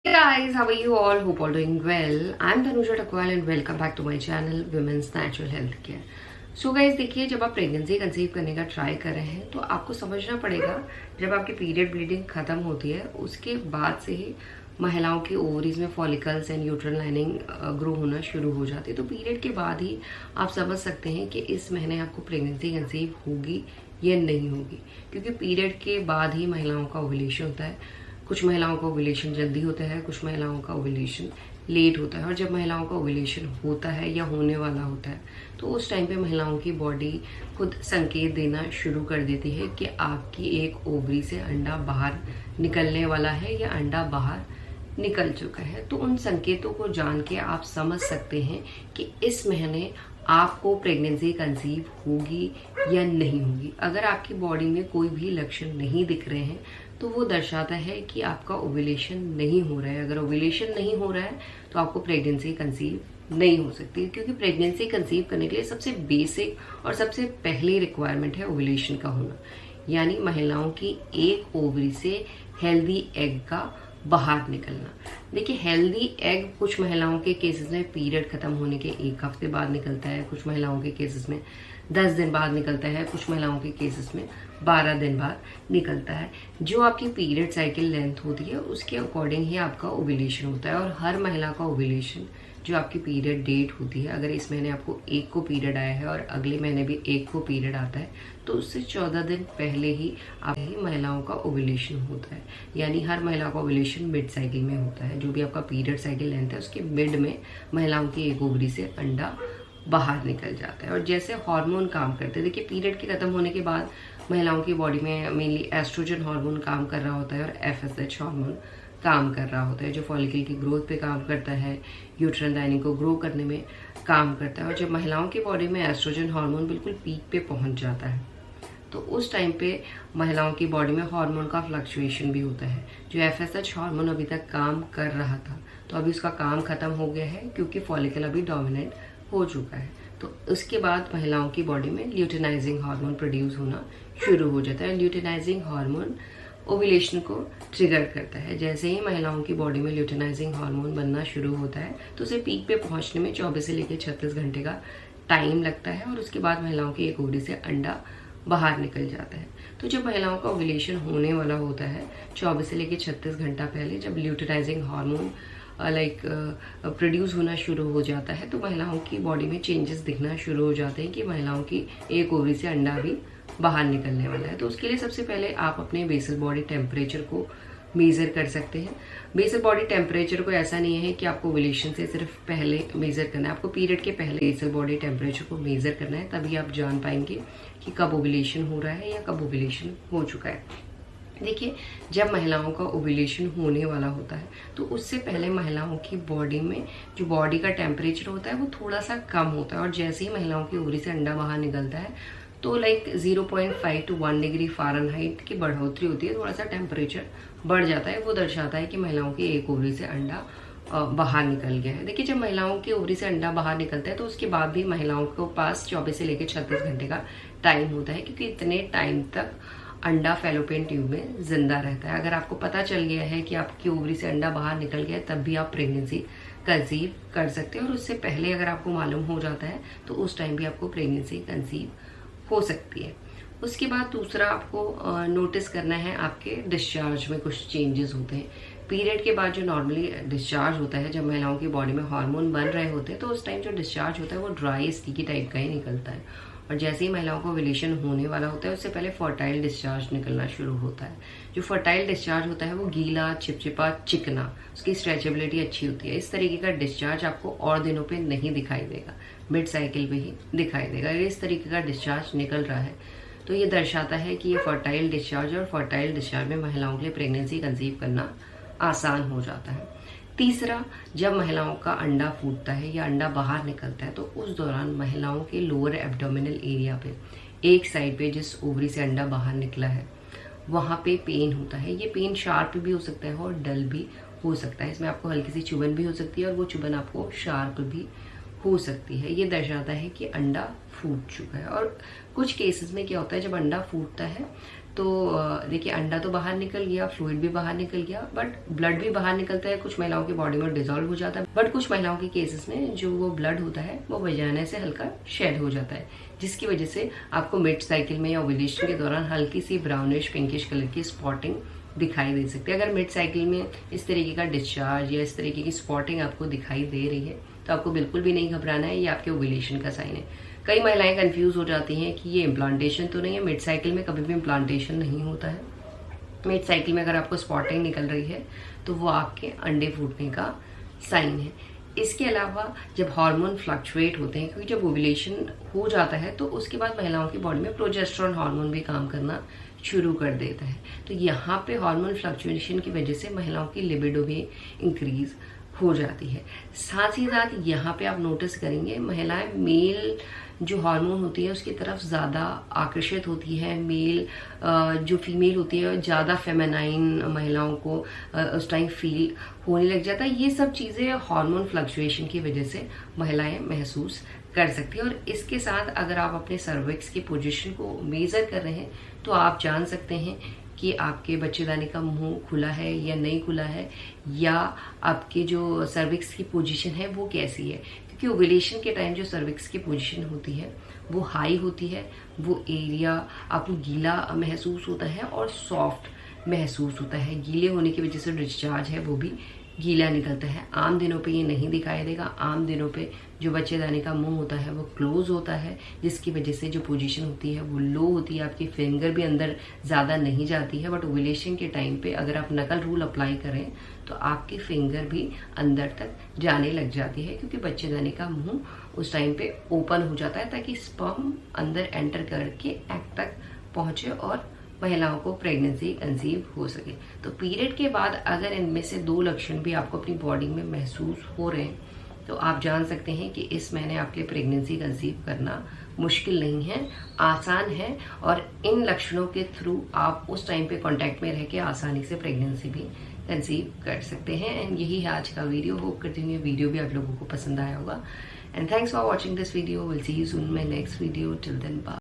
Hey guys, how are you all? Hope all doing well. I'm Tanuja Takwal and welcome back to my channel Women's Natural Health Care. So guys देखिए, जब आप pregnancy conceive करने का try कर रहे हैं तो आपको समझना पड़ेगा, जब आपकी पीरियड ब्लीडिंग खत्म होती है उसके बाद से ही महिलाओं की ओवरीज में फॉलिकल्स एंड यूट्रल लाइनिंग ग्रो होना शुरू हो जाती है। तो पीरियड के बाद ही आप समझ सकते हैं कि इस महीने आपको प्रेगनेंसी कंसीव होगी या नहीं होगी, क्योंकि पीरियड के बाद ही महिलाओं का ओव्यूलेशन होता है। कुछ महिलाओं का ओव्यूलेशन जल्दी होता है, कुछ महिलाओं का ओव्यूलेशन लेट होता है। और जब महिलाओं का ओव्यूलेशन होता है या होने वाला होता है तो उस टाइम पे महिलाओं की बॉडी खुद संकेत देना शुरू कर देती है कि आपकी एक ओवरी से अंडा बाहर निकलने वाला है या अंडा बाहर निकल चुका है। तो उन संकेतों को जान के आप समझ सकते हैं कि इस महीने आपको प्रेगनेंसी कंसीव होगी या नहीं होगी। अगर आपकी बॉडी में कोई भी लक्षण नहीं दिख रहे हैं तो वो दर्शाता है कि आपका ओव्यूलेशन नहीं हो रहा है। अगर ओव्यूलेशन नहीं हो रहा है तो आपको प्रेगनेंसी कंसीव नहीं हो सकती, क्योंकि प्रेगनेंसी कंसीव करने के लिए सबसे बेसिक और सबसे पहली रिक्वायरमेंट है ओव्यूलेशन का होना, यानी महिलाओं की एक ओवरी से हेल्दी एग का बाहर निकलना। देखिए, हेल्दी एग कुछ महिलाओं के केसेस में पीरियड खत्म होने के एक हफ्ते बाद निकलता है, कुछ महिलाओं के केसेस में 10 दिन बाद निकलता है, कुछ महिलाओं के केसेस में 12 दिन बाद निकलता है। जो आपकी पीरियड साइकिल लेंथ होती है उसके अकॉर्डिंग ही आपका ओव्यूलेशन होता है। और हर महिला का ओव्यूलेशन जो आपकी पीरियड डेट होती है, अगर इस महीने आपको एक को पीरियड आया है और अगले महीने भी एक को पीरियड आता है तो उससे 14 दिन पहले ही आपकी महिलाओं का ओव्यूलेशन होता है। यानी हर महिला का ओव्यूलेशन मिड साइकिल में होता है। जो भी आपका पीरियड साइकिल लेंथ है उसके मिड में महिलाओं की एक ओवरी से अंडा बाहर निकल जाता है। और जैसे हार्मोन काम करते हैं, देखिए पीरियड के खत्म होने के बाद महिलाओं की बॉडी में मेनली एस्ट्रोजन हार्मोन काम कर रहा होता है और FSH हार्मोन काम कर रहा होता है, जो फॉलिकल की ग्रोथ पे काम करता है, यूट्रल लाइनिंग को ग्रो करने में काम करता है। और जब महिलाओं की बॉडी में एस्ट्रोजन हार्मोन बिल्कुल पीक पे पहुंच जाता है तो उस टाइम पे महिलाओं की बॉडी में हार्मोन का फ्लक्चुएशन भी होता है। जो FSH हार्मोन अभी तक काम कर रहा था तो अभी उसका काम खत्म हो गया है, क्योंकि फॉलिकल अभी डोमिनेंट हो चुका है। तो उसके बाद महिलाओं की बॉडी में ल्यूटेनाइजिंग हार्मोन प्रोड्यूस होना शुरू हो जाता है। ल्यूटेनाइजिंग हार्मोन ओव्यूलेशन को ट्रिगर करता है। जैसे ही महिलाओं की बॉडी में ल्यूटेनाइजिंग हार्मोन बनना शुरू होता है तो उसे पीक पे पहुंचने में 24 से लेकर 36 घंटे का टाइम लगता है। और उसके बाद महिलाओं की एक ओवरी से अंडा बाहर निकल जाता है। तो जब महिलाओं का ओव्यूलेशन होने वाला होता है 24 से लेकर 36 घंटा पहले, जब ल्यूटेनाइजिंग हार्मोन प्रोड्यूस होना शुरू हो जाता है तो महिलाओं की बॉडी में चेंजेस दिखना शुरू हो जाते हैं कि महिलाओं की एक ओवरी से अंडा भी बाहर निकलने वाला है। तो उसके लिए सबसे पहले आप अपने बेसल बॉडी टेम्परेचर को मेज़र कर सकते हैं। बेसल बॉडी टेम्परेचर को ऐसा नहीं है कि आपको ओव्यूलेशन से सिर्फ पहले मेज़र करना है, आपको पीरियड के पहले बेसल बॉडी टेम्परेचर को मेज़र करना है, तभी आप जान पाएंगे कि कब ओव्यूलेशन हो रहा है या कब ओव्यूलेशन हो चुका है। देखिए, जब महिलाओं का ओव्यूलेशन होने वाला होता है तो उससे पहले महिलाओं की बॉडी में जो बॉडी का टेम्परेचर होता है वो थोड़ा सा कम होता है। और जैसे ही महिलाओं की ओवरी से अंडा बाहर निकलता है तो 0.5 to 1 डिग्री फ़ारेनहाइट की बढ़ोतरी होती है, थोड़ा सा टेम्परेचर बढ़ जाता है। वो दर्शाता है कि महिलाओं की एक ओवरी से अंडा बाहर निकल गया है। देखिए, जब महिलाओं की ओवरी से अंडा बाहर निकलता है तो उसके बाद भी महिलाओं के पास 24 से लेकर 36 घंटे का टाइम होता है, क्योंकि इतने टाइम तक अंडा फैलोपियन ट्यूब में जिंदा रहता है। अगर आपको पता चल गया है कि आपकी ओवरी से अंडा बाहर निकल गया है तब भी आप प्रेगनेंसी कंसीव कर सकते हैं। और उससे पहले अगर आपको मालूम हो जाता है तो उस टाइम भी आपको प्रेगनेंसी कंसीव हो सकती है। उसके बाद दूसरा आपको नोटिस करना है, आपके डिस्चार्ज में कुछ चेंजेस होते हैं। पीरियड के बाद जो नॉर्मली डिस्चार्ज होता है, जब महिलाओं की बॉडी में हार्मोन बन रहे होते हैं तो उस टाइम जो डिस्चार्ज होता है वो ड्राई स्टिकी टाइप का ही निकलता है। और जैसे ही महिलाओं को ओव्यूलेशन होने वाला होता है उससे पहले फर्टाइल डिस्चार्ज निकलना शुरू होता है। जो फर्टाइल डिस्चार्ज होता है वो गीला, चिपचिपा, चिकना, उसकी स्ट्रेचेबिलिटी अच्छी होती है। इस तरीके का डिस्चार्ज आपको और दिनों पे नहीं दिखाई देगा, मिड साइकिल पे ही दिखाई देगा। अगर इस तरीके का डिस्चार्ज निकल रहा है तो ये दर्शाता है कि ये फर्टाइल डिस्चार्ज, और फर्टाइल डिस्चार्ज में महिलाओं के लिए प्रेगनेंसी कंसीव करना आसान हो जाता है। तीसरा, जब महिलाओं का अंडा फूटता है या अंडा बाहर निकलता है तो उस दौरान महिलाओं के लोअर एब्डोमिनल एरिया पे, एक साइड पे जिस ओवरी से अंडा बाहर निकला है वहाँ पे पेन होता है। ये पेन शार्प भी हो सकता है और डल भी हो सकता है। इसमें आपको हल्की सी चुभन भी हो सकती है और वो चुभन आपको शार्प भी हो सकती है। ये दर्शाता है कि अंडा फूट चुका है। और कुछ केसेस में क्या होता है, जब अंडा फूटता है तो देखिए अंडा तो बाहर निकल गया, फ्लूइड भी बाहर निकल गया, बट ब्लड भी बाहर निकलता है, कुछ महिलाओं की बॉडी में डिजोल्व हो जाता है, बट कुछ महिलाओं के केसेस में जो वो ब्लड होता है वो वजाना से हल्का शेड हो जाता है, जिसकी वजह से आपको मिड साइकिल में या ओव्यूलेशन के दौरान हल्की सी ब्राउनिश पिंकिश कलर की स्पॉटिंग दिखाई दे सकती है। अगर मिड साइकिल में इस तरीके का डिस्चार्ज या इस तरीके की स्पॉटिंग आपको दिखाई दे रही है तो आपको बिल्कुल भी नहीं घबराना है, ये आपके ओव्यूलेशन का साइन है। कई महिलाएं कंफ्यूज हो जाती हैं कि ये इम्प्लांटेशन तो नहीं है। मिड साइकिल में कभी भी इम्प्लांटेशन नहीं होता है। मिड साइकिल में अगर आपको स्पॉटिंग निकल रही है तो वो आपके अंडे फूटने का साइन है। इसके अलावा जब हार्मोन फ्लक्चुएट होते हैं, क्योंकि जब ओव्यूलेशन हो जाता है तो उसके बाद महिलाओं की बॉडी में प्रोजेस्टेरोन हार्मोन भी काम करना शुरू कर देता है, तो यहाँ पे हार्मोन फ्लक्चुएशन की वजह से महिलाओं की लिबिडो भी इंक्रीज हो जाती है। साथ ही साथ यहाँ पे आप नोटिस करेंगे महिलाएं मेल जो हार्मोन होती है उसकी तरफ ज़्यादा आकर्षित होती है। मेल जो फीमेल होती है ज़्यादा फेमिनाइन महिलाओं को उस टाइम फील होने लग जाता है। ये सब चीज़ें हार्मोन फ्लक्चुएशन की वजह से महिलाएं महसूस कर सकती है। और इसके साथ अगर आप अपने सर्विक्स की पोजीशन को मेजर कर रहे हैं तो आप जान सकते हैं कि आपके बच्चेदानी का मुंह खुला है या नहीं खुला है, या आपके जो सर्विक्स की पोजीशन है वो कैसी है। क्योंकि ओव्यूलेशन के टाइम जो सर्विक्स की पोजीशन होती है वो हाई होती है, वो एरिया आपको गीला महसूस होता है और सॉफ्ट महसूस होता है। गीले होने की वजह से डिस्चार्ज है वो भी गीला निकलता है। आम दिनों पे ये नहीं दिखाई देगा। आम दिनों पे जो बच्चेदानी का मुंह होता है वो क्लोज होता है, जिसकी वजह से जो पोजीशन होती है वो लो होती है। आपकी फिंगर भी अंदर ज़्यादा नहीं जाती है। बट ओव्यूलेशन के टाइम पे अगर आप नकल रूल अप्लाई करें तो आपकी फिंगर भी अंदर तक जाने लग जाती है, क्योंकि बच्चेदानी का मुंह उस टाइम पे ओपन हो जाता है ताकि स्पर्म अंदर एंटर करके एग तक पहुंचे और महिलाओं को प्रेगनेंसी कंसीव हो सके। तो पीरियड के बाद अगर इनमें से 2 लक्षण भी आपको अपनी बॉडी में महसूस हो रहे हैं तो आप जान सकते हैं कि इस महीने आपके प्रेगनेंसी कंसीव करना मुश्किल नहीं है, आसान है। और इन लक्षणों के थ्रू आप उस टाइम पे कांटेक्ट में रह के आसानी से प्रेगनेंसी भी कंसीव कर सकते हैं। एंड यही है आज का वीडियो। होप करती हूँ ये वीडियो भी आप लोगों को पसंद आया होगा। And thanks for watching this video. Will see you soon my next video. Till then bye.